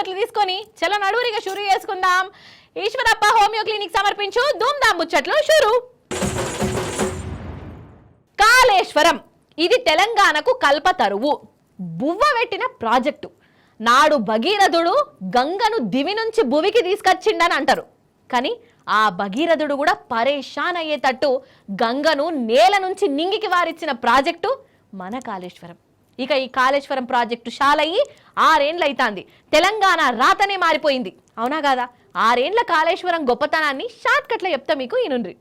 ముచ్చట్లు తీసుకొని చల నడువురిగా షురు చేసుకుందాం. ఈశ్వరప్ప హోమియో క్లినిక్ సమర్పించు ధూమ్ధామ్ ముచ్చట్లు షురు. కాళేశ్వరం ఇది తెలంగాణకు కల్పతరువు, బువ్వ పెట్టిన ప్రాజెక్టు. నాడు భగీరథుడు గంగను దివి నుంచి భువికి తీసుకొచ్చిండని అంటారు. కానీ ఆ భగీరథుడు కూడా పరేషాన్ అయ్యేటట్టు గంగను నేల నుంచి నింగికి వారిచ్చిన ప్రాజెక్టు మన కాళేశ్వరం. ఇక ఈ కాళేశ్వరం ప్రాజెక్టు షాలయ్యి 6 ఏండ్లు అవుతుంది. తెలంగాణ రాతనే మారిపోయింది, అవునా కాదా? 6 ఏండ్ల కాళేశ్వరం గొప్పతనాన్ని షార్ట్ కట్లో చెప్తా మీకు ఈనుండ్రి.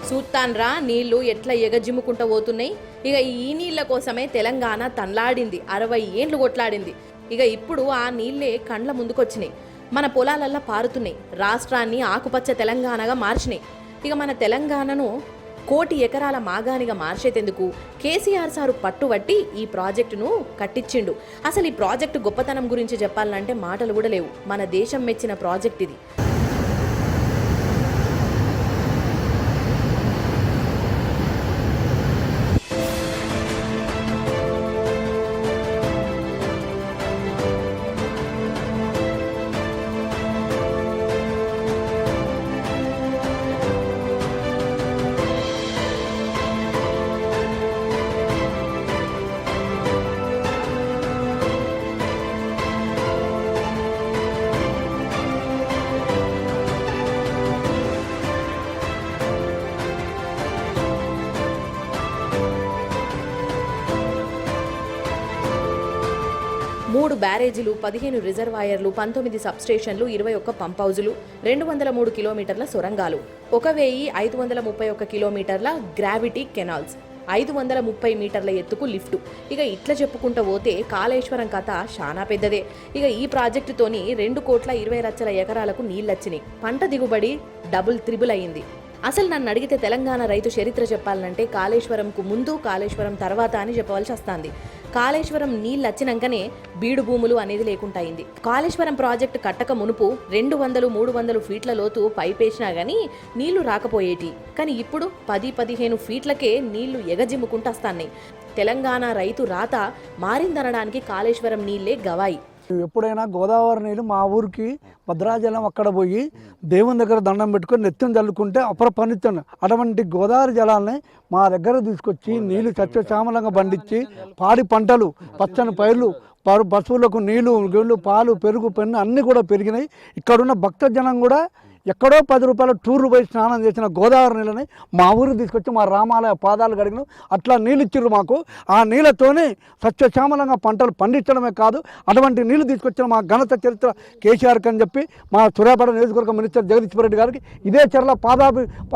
చూస్తాన్రా నీళ్లు ఎట్లా ఎగజిమ్ముకుంటూ పోతున్నాయి. ఇక ఈ నీళ్ల కోసమే తెలంగాణ తన్లాడింది, 60 ఏండ్లు కొట్లాడింది. ఇక ఇప్పుడు ఆ నీళ్లే కండ్ల ముందుకొచ్చినాయి, మన పొలాలల్లా పారుతున్నాయి, రాష్ట్రాన్ని ఆకుపచ్చ తెలంగాణగా మార్చినాయి. ఇక మన తెలంగాణను 1 కోటి ఎకరాల మాగానిగా మార్చేందుకు కేసీఆర్ సారు పట్టుబట్టి ఈ ప్రాజెక్టును కట్టించిండు. అసలు ఈ ప్రాజెక్టు గొప్పతనం గురించి చెప్పాలంటే మాటలు కూడా లేవు. మన దేశం మెచ్చిన ప్రాజెక్ట్ ఇది. మూడు బ్యారేజీలు, 15 రిజర్వాయర్లు, 19 సబ్స్టేషన్లు, 21 పంప్ హౌజులు, 203 కిలోమీటర్ల సొరంగాలు, 1531 కిలోమీటర్ల గ్రావిటీ కెనాల్స్, 530 మీటర్ల ఎత్తుకు లిఫ్టు. ఇక ఇట్లా చెప్పుకుంటూ పోతే కాళేశ్వరం కథ చాలా పెద్దదే. ఇక ఈ ప్రాజెక్టుతోని 2,20,00,000 ఎకరాలకు నీళ్ళొచ్చినాయి. పంట దిగుబడి డబుల్ త్రిబుల్ అయింది. అసలు నన్ను అడిగితే తెలంగాణ రైతు చరిత్ర చెప్పాలంటే కాళేశ్వరంకు ముందు, కాళేశ్వరం తర్వాత అని చెప్పవలసి వస్తుంది. కాళేశ్వరం నీళ్ళు వచ్చినాకనే బీడు భూములు అనేది లేకుండా అయింది. కాళేశ్వరం ప్రాజెక్టు కట్టక మునుపు 200-300 ఫీట్ల లోతు పైపేసినా గానీ నీళ్లు రాకపోయేటి. కానీ ఇప్పుడు 10-15 ఫీట్లకే నీళ్లు ఎగజిమ్ముకుంటూ వస్తున్నాయి. తెలంగాణ రైతు రాత మారిందనడానికి కాళేశ్వరం నీళ్లే గవాయి. ఎప్పుడైనా గోదావరి నీళ్ళు మా ఊరికి భద్రాచలం అక్కడ పోయి దేవుని దగ్గర దండం పెట్టుకొని నెత్తిని చల్లుకుంటే అపరపనిత్యం. అటువంటి గోదావరి జలాన్ని మా దగ్గర తీసుకొచ్చి నీళ్లు సత్యశ్యామలంగా పండించి పాడి పంటలు, పచ్చని పైర్లు, పశువులకు నీళ్లు, పాలు, పెరుగు, పెన్ను అన్నీ కూడా పెరిగినాయి. ఇక్కడున్న భక్తజనం కూడా ఎక్కడో 10 రూపాయల టూర్లు పోయి స్నానం చేసిన గోదావరి నీళ్ళని మా ఊరికి తీసుకొచ్చి మా రామాలయ పాదాలు కడిగిన అట్లా నీళ్ళు ఇచ్చిర్రు మాకు. ఆ నీళ్ళతోనే సత్యశ్యామలంగా పంటలు పండించడమే కాదు, అటువంటి నీళ్లు తీసుకొచ్చిన మా ఘనత చరిత్ర కేసీఆర్కి అని చెప్పి మా సూర్యాపేట నియోజకవర్గ మినిస్టర్ జగదీశ్వర్ రెడ్డి గారికి ఇదే చర్ల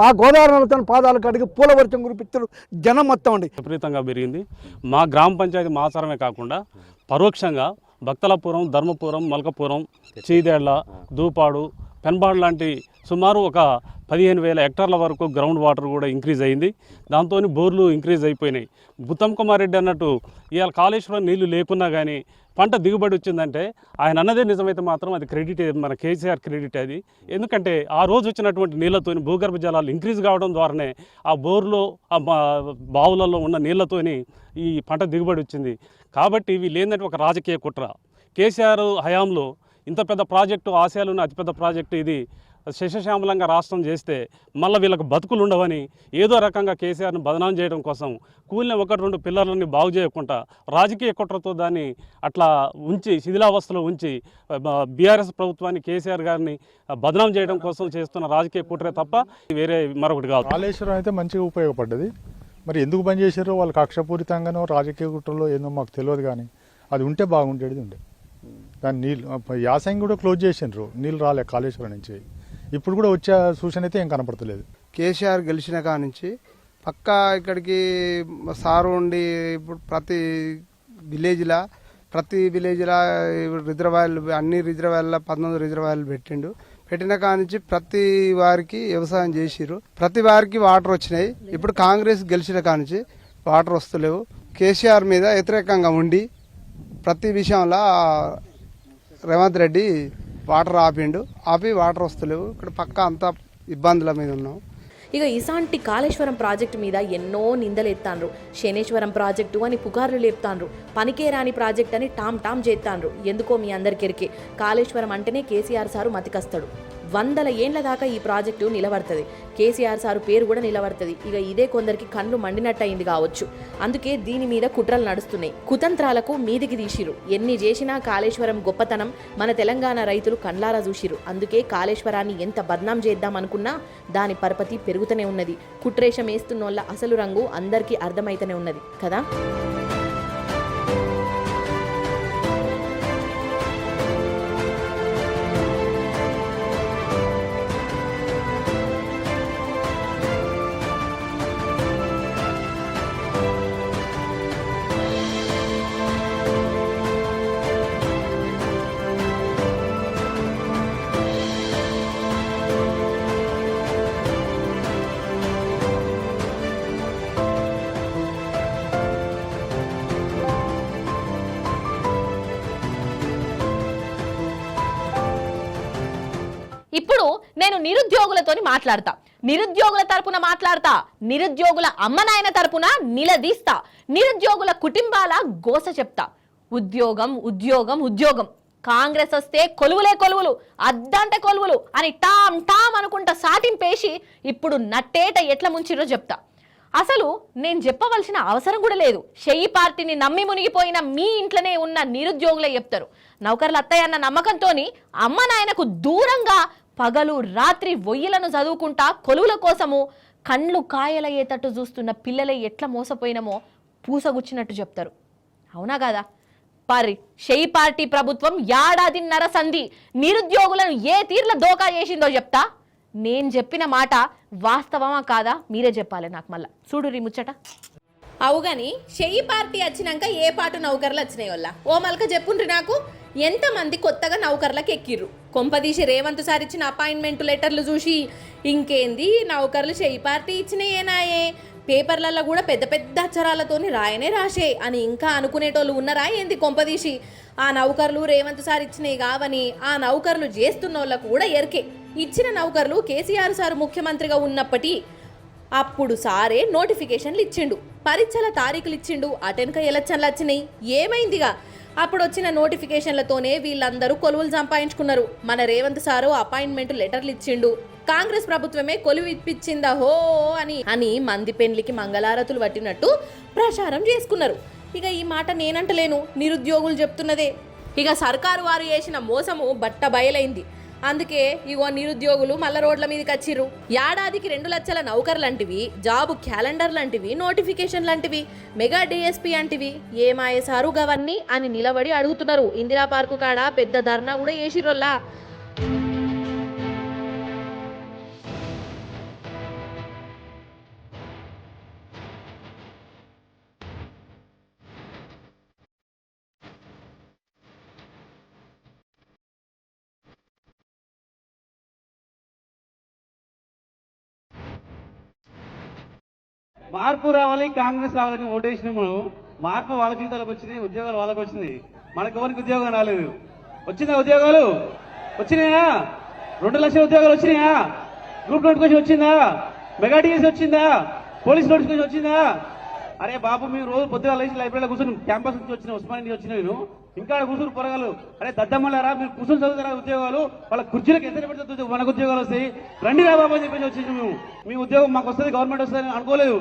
ఆ గోదావరి నీళ్ళతో పాదాలు కడిగి పూల వర్షం కురిపించారు జనం మొత్తం అండి. విపరీతంగా పెరిగింది. మా గ్రామ పంచాయతీ మాసరమే కాకుండా పరోక్షంగా భక్తలపురం, ధర్మపురం, మల్కపురం, చీదేళ్ల, దూపాడు, పెన్బాడ్ లాంటి సుమారు ఒక 15,000 హెక్టార్ల వరకు గ్రౌండ్ వాటర్ కూడా ఇంక్రీజ్ అయింది. దాంతో బోర్లు ఇంక్రీజ్ అయిపోయినాయి. ఉత్తమ్ కుమార్ రెడ్డి అన్నట్టు ఇవాళ కాళేశ్వరం నీళ్లు లేకున్నా కానీ పంట దిగుబడి వచ్చిందంటే ఆయన అన్నదే నిజమైతే మాత్రం అది క్రెడిట్, మన కేసీఆర్ క్రెడిట్ అది. ఎందుకంటే ఆ రోజు వచ్చినటువంటి నీళ్లతో భూగర్భ జలాలు ఇంక్రీజ్ కావడం ద్వారానే ఆ బోర్లో, ఆ బావులలో ఉన్న నీళ్లతోని ఈ పంట దిగుబడి వచ్చింది. కాబట్టి వీళ్ళు ఏంటంటే ఒక రాజకీయ కుట్ర. కేసీఆర్ హయాంలో ఇంత పెద్ద ప్రాజెక్టు, ఆసియాలోని అతిపెద్ద ప్రాజెక్టు ఇది శశశ్యామలంగా రాష్ట్రం చేస్తే మళ్ళీ వీళ్ళకి బతుకులు ఉండవని ఏదో రకంగా కేసీఆర్ని బదనాం చేయడం కోసం కూలిన 1-2 పిల్లర్లని బాగు చేయకుండా రాజకీయ కుట్రతో దాన్ని అట్లా ఉంచి శిథిలావస్థలో ఉంచి బీఆర్ఎస్ ప్రభుత్వాన్ని, కేసీఆర్ గారిని బదనాం చేయడం కోసం చేస్తున్న రాజకీయ కుట్రే తప్ప వేరే మరొకటి కాదు. కాళేశ్వరం అయితే మంచిగా ఉపయోగపడ్డది. మరి ఎందుకు బంద్ చేశారో వాళ్ళు కక్షపూరితంగానో రాజకీయ కుట్రలో ఏందో మాకు తెలియదు. కానీ అది ఉంటే బాగుండేది ఉండే. దాని నీళ్ళు యాసంగి కూడా క్లోజ్ చేసిండ్రు, నీళ్ళు రాలే కాళేశ్వరం నుంచి. ఇప్పుడు కూడా వచ్చే సూచన అయితే ఏం కనపడతలేదు. కేసీఆర్ గెలిచిన కాడ నుంచి పక్కా ఇక్కడికి సారు ఉండి ఇప్పుడు ప్రతి విలేజ్లో రిజర్వాయర్లు అన్ని రిజర్వాయర్ల 19 రిజర్వాయర్లు పెట్టిన కాడ నుంచి ప్రతి వారికి వ్యవసాయం చేసిర్రు, ప్రతి వారికి వాటర్ వచ్చినాయి. ఇప్పుడు కాంగ్రెస్ గెలిచిన కాడ నుంచి వాటర్ వస్తలేవు. కేసీఆర్ మీద వ్యతిరేకంగా ఉండి ప్రతి విషయంలో రేవంత్ రెడ్డి వాటర్ ఆపి వాటర్ వస్తలేవు. ఇక్కడ పక్కా అంతా ఇబ్బందుల మీద ఉన్నాం. ఇక ఇసాంటి కాళేశ్వరం ప్రాజెక్టు మీద ఎన్నో నిందలు ఎత్తాండ్రు. శనేశ్వరం ప్రాజెక్టు అని పుకార్లు లేపుతాండ్రు. పనికే రాని ప్రాజెక్ట్ అని టామ్ చేస్తాండ్రు. ఎందుకో మీ అందరికెరికే కాళేశ్వరం అంటేనే కేసీఆర్ సారు మతికస్తాడు. 100 ఏండ్ల దాకా ఈ ప్రాజెక్టు నిలబడుతుంది. కేసీఆర్ సారు పేరు కూడా నిలబడుతుంది. ఇక ఇదే కొందరికి కళ్ళు మండినట్టయింది కావచ్చు. అందుకే దీని మీద కుట్రలు నడుస్తున్నాయి. కుతంత్రాలకు మీదికి తీసిరు. ఎన్ని చేసినా కాళేశ్వరం గొప్పతనం మన తెలంగాణ రైతులు కండ్లారా చూసిరు. అందుకే కాళేశ్వరాన్ని ఎంత బద్నాం చేద్దామనుకున్నా దాని పరపతి పెరుగుతూనే ఉన్నది. కుట్రేషం వేస్తున్నోళ్ళ అసలు రంగు అందరికీ అర్థమైతేనే ఉన్నది కదా. ఇప్పుడు నేను నిరుద్యోగులతోని మాట్లాడతా, నిరుద్యోగుల తరపున మాట్లాడతా, నిరుద్యోగుల అమ్మనాయన తరపున నిలదీస్తా, నిరుద్యోగుల కుటుంబాల గోస చెప్తా. ఉద్యోగం ఉద్యోగం ఉద్యోగం, కాంగ్రెస్ వస్తే కొలువులే కొలువులు, అద్దంటే కొలువులు అని టామ్ అనుకుంటా సాటింపేసి ఇప్పుడు నట్టేట ఎట్లా ముంచిరో చెప్తా. అసలు నేను చెప్పవలసిన అవసరం కూడా లేదు. షెయి పార్టీని నమ్మి మునిగిపోయిన మీ ఇంట్లోనే ఉన్న నిరుద్యోగులే చెప్తారు. నౌకర్లు అత్తయ్యన్న నమ్మకంతోని అమ్మ నాయనకు దూరంగా పగలు రాత్రి వొయ్యిలను చదువుకుంటా కొలువుల కోసము కండ్లు కాయలయ్యేటట్టు చూస్తున్న పిల్లలే ఎట్లా మోసపోయినమో పూసగుచ్చినట్టు చెప్తారు. అవునా కదా? పరి షెయి పార్టీ ప్రభుత్వం ఏడాదిన్నర సంధి నిరుద్యోగులను ఏ తీర్ల దోకా చేసిందో చెప్తా. నేను చెప్పిన మాట వాస్తవమా కాదా మీరే చెప్పాలి నాకు. మళ్ళా చూడు రీ ముచ్చట. అవుగాని షెయి పార్టీ వచ్చినాక ఏ పాటు నౌకర్లు వచ్చినాయి వల్ల ఓ మల్క చెప్పుండ్రి నాకు. ఎంతమంది కొత్తగా నౌకర్లకు ఎక్కిర్రు? కొంపదీసి రేవంత్ సార్ ఇచ్చిన అపాయింట్మెంట్ లెటర్లు చూసి ఇంకేంది నౌకర్లు షెయి పార్టీ ఇచ్చినాయేనాయే, పేపర్లలో కూడా పెద్ద పెద్ద అక్షరాలతోని రాసే అని ఇంకా అనుకునేటోళ్ళు ఉన్నారా ఏంది? కొంపదీసి ఆ నౌకర్లు రేవంత్ సార్ ఇచ్చినాయి కావని ఆ నౌకర్లు చేస్తున్న వాళ్ళకు కూడా ఎరికే. ఇచ్చిన నౌకర్లు కేసీఆర్ సార్ ముఖ్యమంత్రిగా ఉన్నప్పటి అప్పుడు సారే నోటిఫికేషన్లు ఇచ్చిండు, పరీక్షల తారీఖులు ఇచ్చిండు, అటెన్క ఎలక్షన్లు వచ్చినాయి. ఏమైందిగా? అప్పుడు వచ్చిన నోటిఫికేషన్లతోనే వీళ్ళందరూ కొలువులు సంపాదించుకున్నారు. మన రేవంత్ సారు అపాయింట్మెంట్ లెటర్లు ఇచ్చిండు, కాంగ్రెస్ ప్రభుత్వమే కొలువు ఇప్పించిందా హో అని మంది పెండ్లికి మంగళారతులు పట్టినట్టు ప్రచారం చేసుకున్నారు. ఇక ఈ మాట నేనంటలేను, నిరుద్యోగులు చెప్తున్నదే. ఇక సర్కారు వారు చేసిన మోసము బట్ట బయలైంది. అందుకే ఇగో నిరుద్యోగులు మల్ల రోడ్ల మీదకి వచ్చిర్రు. ఏడాదికి 2 లక్షల నౌకర్ లాంటివి, జాబు క్యాలెండర్ లాంటివి, నోటిఫికేషన్ లాంటివి, మెగా డిఎస్పీ అంటివి ఏమాయేసారు గవన్నీ అని నిలబడి అడుగుతున్నారు. ఇందిరా పార్కు కాడ పెద్ద ధర్నా కూడా చేసిర్రోల్లా. మార్పు రావాలి, కాంగ్రెస్ రావాలని ఓటేసిన మనం. మార్పు వాళ్ళ జీవితాలకు వచ్చింది, ఉద్యోగాలు వాళ్ళకి వచ్చింది, మనకు ఎవరికి ఉద్యోగం రాలేదు. వచ్చిందా ఉద్యోగాలు? వచ్చినాయా? 2 లక్షల ఉద్యోగాలు వచ్చినాయా? గ్రూప్ నోటిఫికేషన్ వచ్చిందా? మెగా డిఎస్సీ వచ్చిందా? పోలీస్ నోటిఫికేషన్ వచ్చిందా? అరే బాబు, మీరు రోజు పొద్దుగా లేచి లైబ్రరీలో కూర్చొని క్యాంపస్ నుంచి వచ్చిన ఉస్మానియా నుంచి వచ్చిన నేను ఇంకా కూర్చుని పొరగాలు. అరే దద్దమ్మలారా, మీరు కూర్చొని చదువుతారా ఉద్యోగాలు? వాళ్ళ కుర్చీలకు ఎంత పెడితే మనకు ఉద్యోగాలు వస్తాయి. రండి రా బాబు అని చెప్పేసి వచ్చేసి మేము మీ ఉద్యోగం మాకు వస్తుంది, గవర్నమెంట్ వస్తుంది అనుకోలేదు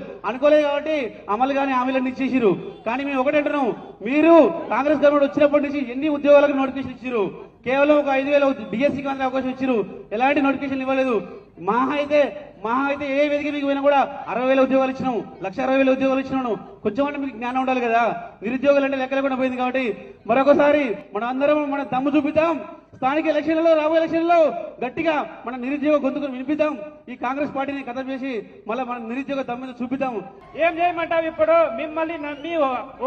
కాబట్టి అమలు కానీ హామీలన్నీ ఇచ్చేసారు. కానీ మేము ఒకటి అంటున్నాం, మీరు కాంగ్రెస్ గవర్నమెంట్ వచ్చినప్పటి నుంచి ఎన్ని ఉద్యోగాలకు నోటిఫికేషన్ ఇచ్చారు? కేవలం ఒక 5,000 డిఎస్సీకి అవకాశం ఇచ్చారు, ఎలాంటి నోటిఫికేషన్ ఇవ్వలేదు. మహా అయితే మహా అయితే ఏ వేదిక మీకు పోయినా కూడా 60,000 ఉద్యోగాలు ఇచ్చినాము, 1,60,000 ఉద్యోగాలు ఇచ్చినాను. కొంచెం అంటే మీకు జ్ఞానం ఉండాలి కదా. నిరుద్యోగులు అంటే లెక్క లేకుండా పోయింది. కాబట్టి మరొకసారి మనం అందరం మన దమ్ము చూపిద్దాం. స్థానిక ఎలక్షన్లలో, రాబోయే ఎలక్షన్లలో గట్టిగా మన నిరుద్యోగ గొంతుకుని వినిపిద్దాం. ఈ కాంగ్రెస్ పార్టీని ఖతం చేసి మళ్ళీ మన నిరుద్యోగ దమ్ము చూపిద్దాం. ఏం చేయమంటావు? ఇప్పుడు మిమ్మల్ని నమ్మి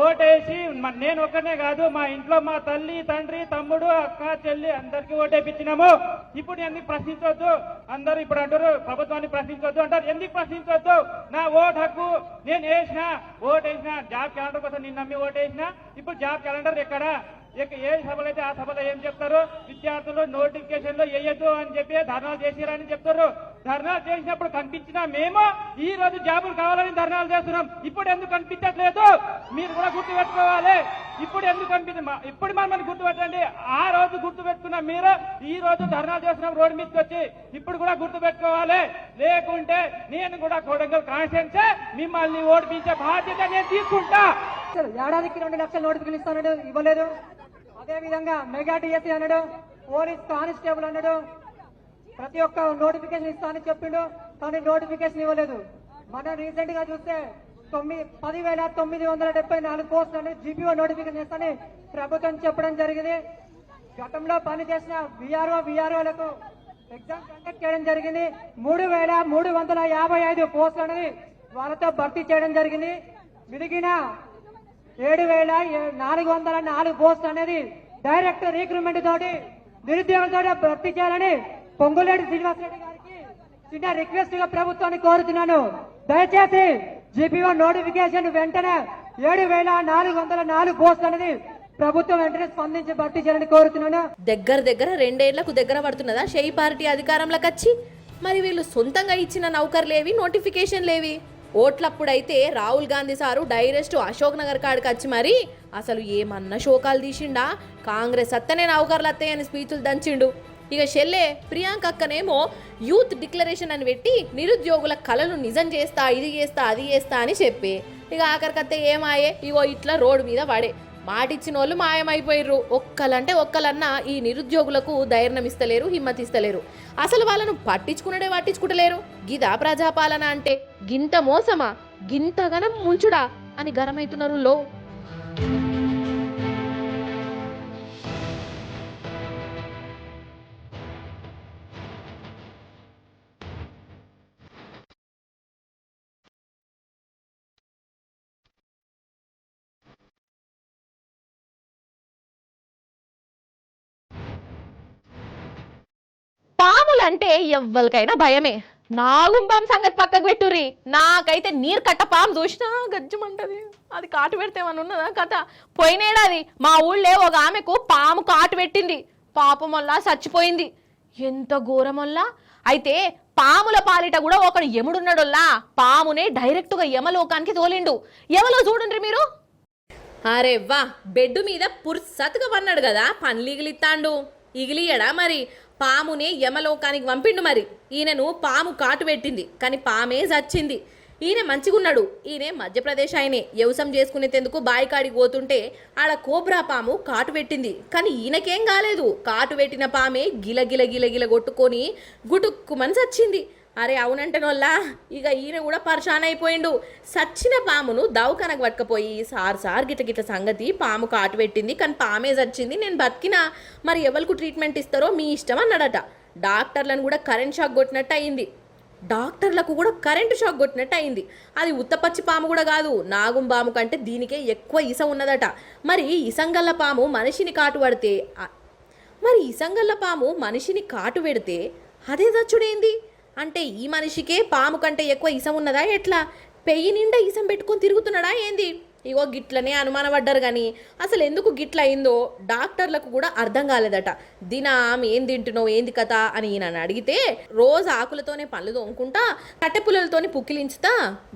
ఓటేసి నేను ఒక్కనే కాదు, మా ఇంట్లో మా తల్లి, తండ్రి, తమ్ముడు, అక్క, చెల్లి అందరికి ఓటేపించినాము. ఇప్పుడు ఎందుకు ప్రశ్నించవద్దు? అందరూ ఇప్పుడు అంటారు ప్రభుత్వాన్ని ప్రశ్నించవద్దు అంటారు. ఎందుకు ప్రశ్నించవద్దు? నా ఓటు హక్కు. నేను ఓటేసిన జాబ్ క్యాలెండర్ కోసం నేను నమ్మి ఓటేసిన. ఇప్పుడు జాబ్ క్యాలెండర్ ఎక్కడ? ఏ సభలు అయితే ఆ సభలో ఏం చెప్తారు? విద్యార్థులు నోటిఫికేషన్ లో వేయద్దు అని చెప్పి ధర్నాలు చేసిరని చెప్తారు. ధర్నాలు చేసినప్పుడు కనిపించినా మేము ఈ రోజు జాబులు కావాలని ధర్నాలు చేస్తున్నాం. ఇప్పుడు ఎందుకు కనిపించట్లేదు? మీరు కూడా గుర్తు పెట్టుకోవాలి. ఇప్పుడు ఎందుకు కనిపించింది? ఇప్పుడు మనం గుర్తు పెట్టండి. ఆ రోజు గుర్తు పెట్టుకున్నాం మీరు, ఈ రోజు ధర్నాలు చేస్తున్నాం రోడ్డు మీదకి వచ్చి. ఇప్పుడు కూడా గుర్తు పెట్టుకోవాలి. లేకుంటే నేను కూడా కొడంగల్ కాన్స్టిట్యున్సీ మిమ్మల్ని ఓడిపించే బాధ్యత నేను తీసుకుంటా. ఏడాదికి 2 లక్షల నోటిఫికేషన్ ఇస్తానడు, ఇవ్వలేదు. అదే విధంగా మెగా డిఎస్సీ అన్నాడు, పోలీస్ కానిస్టేబుల్ అన్నాడు, ప్రతి ఒక్క నోటిఫికేషన్ ఇస్తానని చెప్పిండు, కానీ నోటిఫికేషన్ ఇవ్వలేదు. మనం రీసెంట్ గా చూస్తే 10,974 పోస్టులు అనేది జీపీఓ నోటిఫికేషన్ ఇస్తానని ప్రభుత్వం చెప్పడం జరిగింది. గతంలో పనిచేసిన విఆర్ఓలకు ఎగ్జామ్ కండక్ట్ చేయడం జరిగింది. 3,355 పోస్టులు అనేది వాళ్ళతో భర్తీ చేయడం జరిగింది. మిగిలిన 7,404 పోస్టులు అనేది డైరెక్ట్ రిక్రూట్మెంట్ తోటి నిరుద్యోగులతో భర్తీ చేయాలని పొంగులేటి శ్రీనివాసరెడ్డి గారికి చిన్న రిక్వెస్ట్ గా ప్రభుత్వాన్ని కోరుతున్నాను. దయచేసి జీపీఓ నోటిఫికేషన్ వెంటనే 7,404 పోస్టులు అనేది ప్రభుత్వం వెంటనే స్పందించి భర్తీ చేయాలని కోరుతున్నాను. దగ్గర 2 ఏళ్లకు దగ్గర పడుతున్నదా షేయి పార్టీ అధికారంలోకి వచ్చి? మరి వీళ్ళు సొంతంగా ఇచ్చిన నౌకర్లేవి, నోటిఫికేషన్లేవి? ఓట్లప్పుడైతే రాహుల్ గాంధీ సారు డైరెక్ట్ అశోక్ నగర్ కాడికి వచ్చి మరి అసలు ఏమన్నా శోకాలు తీసిండా? కాంగ్రెస్ అత్తనే నౌకర్లు అత్తయ్యని స్పీచ్లు దంచిండు. ఇక షెల్లే ప్రియాంక అక్కనేమో యూత్ డిక్లరేషన్ అని పెట్టి నిరుద్యోగుల కళను నిజం చేస్తా, ఇది చేస్తా, అది చేస్తా అని చెప్పి ఇక ఆఖరికత్తే ఏమాయే ఇగో ఇట్లా రోడ్డు మీద పడే. మాటిచ్చిన వాళ్ళు మాయమైపోయిర్రు. ఒక్కలంటే ఒక్కలన్నా ఈ నిరుద్యోగులకు ధైర్యం ఇస్తలేరు, హిమ్మత్ ఇస్తలేరు. అసలు వాళ్ళను పట్టించుకుంటలేరు. గిదా ప్రజాపాలన అంటే? గింత మోసమా, గింతగనం ముంచుడా అని గరమైతున్నారు లో. పాములంటే ఎవ్వరికైనా భయమే. నాగుంపాం సంగతి పక్కకు పెట్టుర్రి. నాకైతే నీరు కట్ట పాము చూసినా గజ్జమంటది. అది కాటు పెడితే ఏమన్నా ఉన్నదా కథ? పోయినేడాది మా ఊళ్ళో ఒక ఆమెకు పాము కాటు పెట్టింది. పాపం వల్ల చచ్చిపోయింది. ఎంత ఘోరమల్లా. అయితే పాముల పాలిట కూడా ఒకడు యముడున్నాడోల్లా పామునే డైరెక్ట్గా యమలోకానికి తోలిండు. ఎవలో చూడండి మీరు. అరే వా, బెడ్ మీద పుర్సత్తుగా పన్నాడు కదా, పండ్లీగిలిత్తాండు. ఇగిలియడా మరి? పామునే యమలోకానికి పంపిండు. మరి ఈయనను పాము కాటు పెట్టింది, కానీ పామే చచ్చింది. ఈయన మంచిగున్నాడు. ఈయన మధ్యప్రదేశ్ ఆయనే. వ్యవసాయం చేసుకునేందుకు బాయికాడికి పోతుంటే ఆడ కోబ్రా పాము కాటు పెట్టింది, కానీ ఈయనకేం కాలేదు. కాటు పెట్టిన పామే గిల కొట్టుకొని గుటుక్కుమని చచ్చింది. అరే అవునంటనోల్లా ఇక ఈయన కూడా పరేషాన్ అయిపోయిండు. సచ్చిన పామును దవాఖానకు పట్టుకపోయి సార్ గిట్ల సంగతి పాము కాటు పెట్టింది, కానీ పామే చచ్చింది, నేను బతికినా, మరి ఎవరికి ట్రీట్మెంట్ ఇస్తారో మీ ఇష్టం అన్నాడట. డాక్టర్లను కూడా కరెంట్ షాక్ కొట్టినట్టు అయింది. అది ఉత్తపచ్చి పాము కూడా కాదు, నాగుం పాము కంటే దీనికే ఎక్కువ ఇసం ఉన్నదట. మరి ఇసంగల్ల పాము మనిషిని కాటు పెడితే అదే చచ్చుడేంది అంటే ఈ మనిషికే పాము కంటే ఎక్కువ ఇసం ఉన్నదా ఎట్లా? పెయ్యి నిండా ఇసం పెట్టుకొని తిరుగుతున్నాడా ఏంది? ఇగో గిట్లనే అనుమానపడ్డారు. కానీ అసలు ఎందుకు గిట్ల అయిందో డాక్టర్లకు కూడా అర్థం కాలేదట. దినం ఏం తింటున్నావు, ఏంది కథ అని ఈయన అడిగితే, రోజు ఆకులతోనే పళ్ళు తోముకుంటా, కట్టెపుల్లలతోని పుక్కిలించుతా,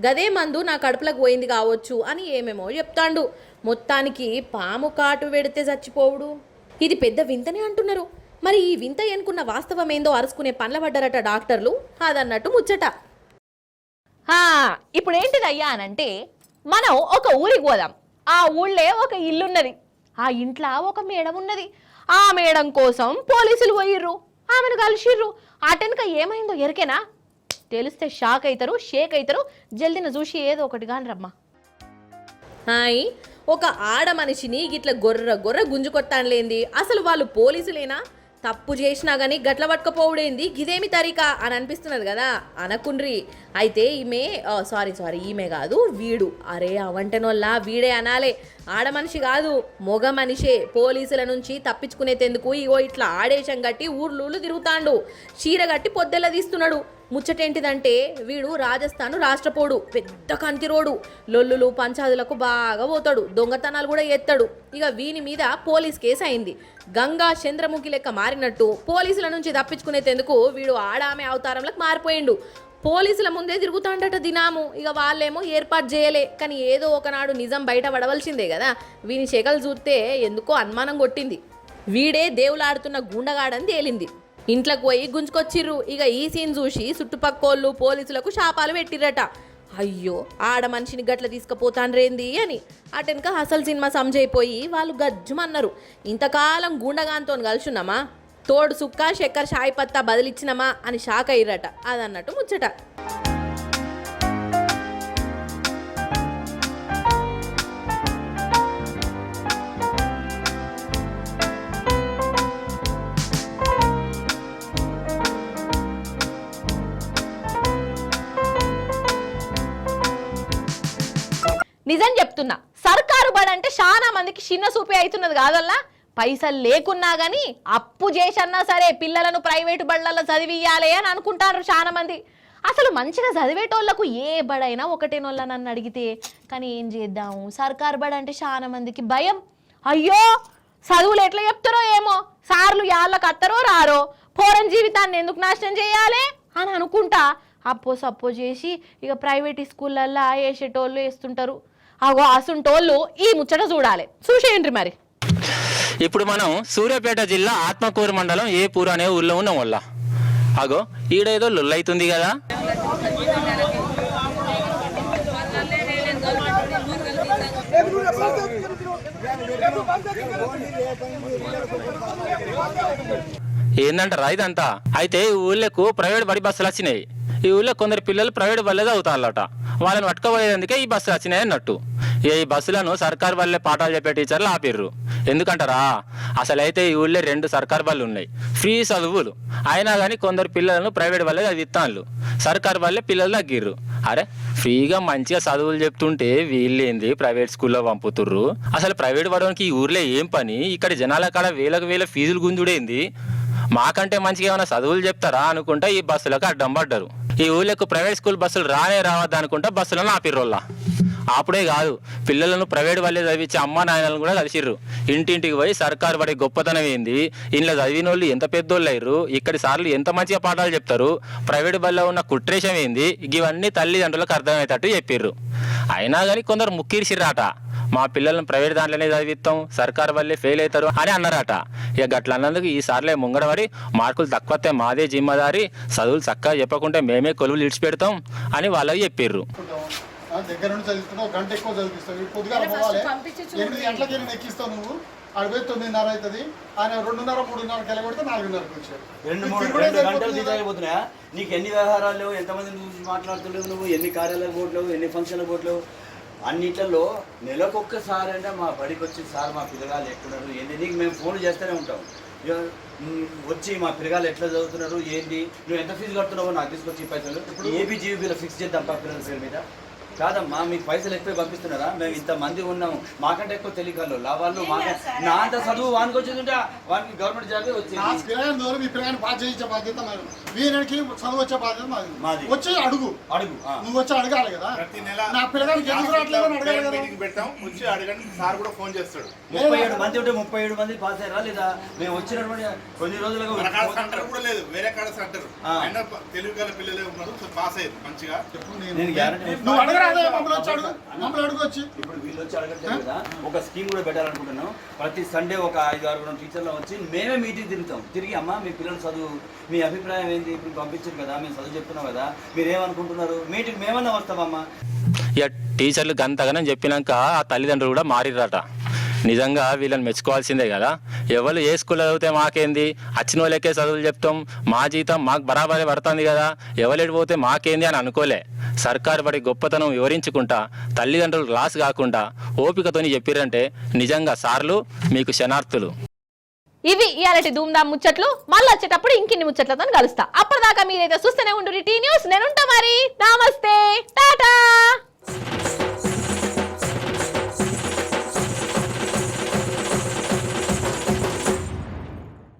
గదే మందు నా కడుపులకు పోయింది కావచ్చు అని ఏమేమో చెప్తాండు. మొత్తానికి పాము కాటు పెడితే చచ్చిపోవుడు ఇది పెద్ద వింతనే అంటున్నారు. మరి ఈ వింత ఎనుకున్న వాస్తవం ఏందో అరుచుకునే పనుల పడ్డారట డాక్టర్లు. అదన్నట్టు ముచ్చట. ఇప్పుడు ఏంటిది అయ్యా అనంటే, మనం ఒక ఊరికి పోదాం. ఆ ఊళ్ళో ఒక ఇల్లున్నది. ఆ ఇంట్లో ఒక మేడం ఉన్నది. ఆ మేడం కోసం పోలీసులు పోయిర్రు, ఆమెను కలిసిర్రు. అటెనక ఏమైందో ఎరికేనా? తెలిస్తే షాక్ అవుతారు, షేక్ అవుతారు. జల్దిన చూసి ఏదో ఒకటి కాని రమ్మా. హాయ్, ఒక ఆడ మనిషిని గిట్ల గొర్ర గుంజుకొత్తానులేంది. అసలు వాళ్ళు పోలీసులేనా? తప్పు చేసినా కానీ గట్ల పట్టుకపోవడేంది, గిదేమి తరీకా అని అనిపిస్తున్నది కదా. అనకుండ్రి. అయితే ఈమె కాదు, వీడు. అరే అవంటెనోళ్ళ వీడే అనాలే. ఆడ మనిషి కాదు, మొగ మనిషే. పోలీసుల నుంచి తప్పించుకునేందుకు ఇగో ఇట్లా ఆడేశం కట్టి ఊర్లూళ్ళు తిరుగుతాండు. చీర కట్టి పొద్దెల్ల తీస్తున్నాడు. ముచ్చటేంటిదంటే వీడు రాజస్థాన్ రాష్ట్రపోడు, పెద్ద కంతిరోడు. లొల్లులు పంచాదులకు బాగా పోతాడు, దొంగతనాలు కూడా ఎత్తాడు. ఇక వీని మీద పోలీస్ కేసు అయింది. గంగా చంద్రముఖి లెక్క మారినట్టు పోలీసుల నుంచి తప్పించుకునేందుకు వీడు ఆడామె అవతారంలోకి మారిపోయిండు. పోలీసుల ముందే తిరుగుతాండట దినాము. ఇక వాళ్ళేమో ఏర్పాటు చేయలే, కానీ ఏదో ఒకనాడు నిజం బయట పడవలసిందే కదా. వీని శకలు చూస్తే ఎందుకో అనుమానం కొట్టింది. వీడే దేవులాడుతున్న గుండగాడని తేలింది. ఇంట్లోకి పోయి గుంజుకొచ్చిర్రు. ఇక ఈ సీన్ చూసి చుట్టుపక్కోళ్ళు పోలీసులకు శాపాలు పెట్టిర్రట. అయ్యో, ఆడ మనిషిని గట్ల తీసుకుపోతాండ్రేంది అని. అటెనక అసలు సినిమా సంజైపోయి వాళ్ళు గజ్జుమన్నారు. ఇంతకాలం గుండగాంతో కలిసిన్నామా, తోడు సుక్క చక్కెర షాయి పత్తా బదిలిచ్చినమా అని షాక్ అయ్యిరట. అదన్నట్టు ముచ్చట. నిజం చెప్తున్నా, సర్కారు బడి అంటే చాలా మందికి చిన్న సూపే అవుతున్నది కాదల్లా. పైసలు లేకున్నా గానీ అప్పు చేసన్నా సరే పిల్లలను ప్రైవేటు బళ్ళల్లో చదివియాలి అని అనుకుంటారు చాలా మంది. అసలు మంచిగా చదివేటోళ్లకు ఏ బడైనా ఒకటేనోళ్ళ నన్ను అడిగితే. కానీ ఏం చేద్దాము, సర్కారు బడి అంటే చాలా మందికి భయం. అయ్యో, చదువులు ఎట్లా చెప్తారో ఏమో, సార్లు యాళ్ళకి అత్తరో రారో, పోరన్ జీవితాన్ని ఎందుకు నాశనం చేయాలి అని అనుకుంటా సప్పో చేసి ఇక ప్రైవేట్ స్కూళ్ళల్లో వేసేటోళ్ళు వేస్తుంటారు. అగో అసుంటోళ్ళు ఈ ముచ్చట చూడాలి. చూసేయండి మరి. ఇప్పుడు మనం సూర్యాపేట జిల్లా ఆత్మకూరు మండలం ఏపూరు అనే ఊర్లో ఉన్నాం. వల్ల అగో ఈడేదో లొల్లైతుంది కదా. ఏందంటారా ఇదంతా? అయితే ఈ ఊళ్ళకు ప్రైవేట్ బడి బస్సులు వచ్చినాయి. ఈ ఊళ్ళో కొందరు పిల్లలు ప్రైవేట్ బల్లే చదువుతారట. వాళ్ళని పట్టుకోబోయేందుకే ఈ బస్సులు వచ్చినాయి అన్నట్టు. ఈ బస్సులను సర్కారు బల్లే పాఠాలు చెప్పే టీచర్లు ఆపిర్రు. ఎందుకంటారా, అసలైతే ఈ ఊళ్ళో 2 సర్కారు బళ్ళు ఉన్నాయి, ఫ్రీ చదువులు. అయినా కానీ కొందరు పిల్లలను ప్రైవేట్ బల్లే చదివిస్తాను. సర్కారు బల్లే పిల్లలు తగ్గిర్రు. అరే, ఫ్రీగా మంచిగా చదువులు చెప్తుంటే వీళ్ళేంది ప్రైవేట్ స్కూల్లో పంపుతుర్రు? అసలు ప్రైవేట్ పడడానికి ఈ ఊర్లో ఏం పని? ఇక్కడ జనాల కాడ వేల ఫీజులు గుంజుడేంది? మాకంటే మంచిగా ఏమైనా చదువులు చెప్తారా అనుకుంటా ఈ బస్సులకు అడ్డం పడ్డారు. ఈ ఊళ్ళకు ప్రైవేట్ స్కూల్ బస్సులు రావద్దు అనుకుంటా బస్సులను ఆపిర్రోళ్ళ. అప్పుడే కాదు, పిల్లలను ప్రైవేట్ వాళ్ళే చదివించే అమ్మ నాయనలను కూడా కలిసిర్రు. ఇంటింటికి పోయి సర్కారు బడి గొప్పతనం ఏంది, ఇంట్లో చదివిన వాళ్ళు ఎంత పెద్దోళ్ళు అయ్యారు, ఇక్కడి సార్లు ఎంత మంచిగా పాఠాలు చెప్తారు, ప్రైవేట్ బడిలో ఉన్న కుట్రేషం ఏంది, ఇవన్నీ తల్లిదండ్రులకు అర్థమయ్యేటట్టు చెప్పిర్రు. అయినా కానీ కొందరు ముక్కిరిసిర్రాట. మా పిల్లలను ప్రైవేట్ దాంట్లోనే చదివిస్తాం, సర్కారు వల్లే ఫెయిల్ అవుతారు అని అన్నారట. ఇక గట్ల అన్నందుకు ఈ సార్లే ముంగడబడి మార్కులు తక్కువతే మాదే జిమ్మదారి, చదువులు చక్కగా చెప్పకుంటే మేమే కొలువులు ఇడిచిపెడతాం అని వాళ్ళకి చెప్పిర్రు. దగ్గర నుండి చదివిస్తున్నావు, గంట ఎక్కువ చదివిస్తావు. పొద్దుగా పోవాలి, 8 గంటలకి ఎక్కిస్తావు నువ్వు. అడిపోయి 9:30 అవుతుంది. ఆయన 2:30, 3:30 కెలగొడితే 4:30కి వచ్చాడు. 2-3 గంటలు తీసాగిపోతున్నాయా? నీకు ఎన్ని వ్యవహారాలు లేవు, ఎంతమందిని చూసి మాట్లాడుతున్నావు నువ్వు, ఎన్ని కార్యాలయాలకు పోవట్లేవు, ఎన్ని ఫంక్షన్లకు పోవట్లేవు. అన్నిట్లలో నెలకొక్కసారి అంటే మా బడికి వచ్చి సార్ మా పిల్లగాళ్ళు ఎక్కడున్నారు ఏంటి, నీకు మేము ఫోన్ చేస్తూనే ఉంటాం. వచ్చి మా పిల్లగాళ్ళు ఎట్లా చదువుతున్నారు ఏంటి, నువ్వు ఎంత ఫీజు కడుతున్నావో నాకు తీసుకొచ్చి పైసలు ఇప్పుడు ఏబిజీబీలో ఫిక్స్ చేద్దాం పిల్లల పేరు మీద. కాదమ్మా, మీకు పైసలు ఎక్కువ పంపిస్తున్నారా? మేము ఇంతమంది ఉన్నాము, మాకంటే ఎక్కువ తెలియకల్లో వాళ్ళు నా అంత చదువు వానికి వచ్చేది వానికి గవర్నమెంట్ జాబే వచ్చింది. వీరికి చదువు వచ్చే బాధ్యత మాది. వచ్చి అడుగు నువ్వు వచ్చి అడగాలి కదా. నా పిల్లగానికి వచ్చి అడగండి, సార్ కూడా ఫోన్ చేస్తాడు. 37 మంది ఉంటే 37 మంది పాస్ అయ్యారా లేదా? మేము వచ్చినటువంటి కొన్ని రోజులుగా సెంటర్ కూడా లేదు, వేరే కాడ సెంటర్. తెలుగు గల పిల్లలే ఉన్నారు, పాస్ అయ్యారు మంచిగా. నేను గ్యారెంటీ ఇప్పుడు వీళ్ళు వచ్చి అడగట్లేదు కదా. ఒక స్కీమ్ కూడా పెట్టాలనుకుంటున్నాం. ప్రతి సండే ఒక 5-6 టీచర్లు వచ్చి మేమే మీటింగ్ తిరుగుతాం. తిరిగి అమ్మ మీ పిల్లల చదువు, మీ అభిప్రాయం ఏంటి, ఇప్పుడు పంపించారు కదా, మేము చదువు చెప్తున్నాం కదా, మీరేమనుకుంటున్నారు, మీటింగ్ మేమన్నా వస్తామమ్మా. ఇక టీచర్లు గంతగానే చెప్పినాక ఆ తల్లిదండ్రులు కూడా మారిరట. నిజంగా వీళ్ళని మెచ్చుకోవాల్సిందే కదా. ఎవరు ఏ స్కూల్లో చదివితే మాకేంది, వచ్చిన వాళ్ళకే చదువులు చెప్తాం, మా జీతం మాకు బరాబరే పడుతుంది కదా, ఎవరు పోతే మాకేంది అని అనుకోలే. సర్కారు బడి గొప్పతనం వివరించుకుంటా తల్లిదండ్రులు క్లాస్ కాకుండా ఓపికతోని చెప్పిరంటే నిజంగా సార్లు మీకు శనార్థులు. ఇవి ఇయాలటి ధూమ్ధామ్ ముచ్చట్లు. మళ్ళీ వచ్చేటప్పుడు ఇంకిన్ని ముచ్చట్లతో కలుస్తా. అప్పటిదాకా మీరైతే చూస్తూనే ఉండు టీ న్యూస్. నేనుంటా మరి. నమస్తే, టాటా.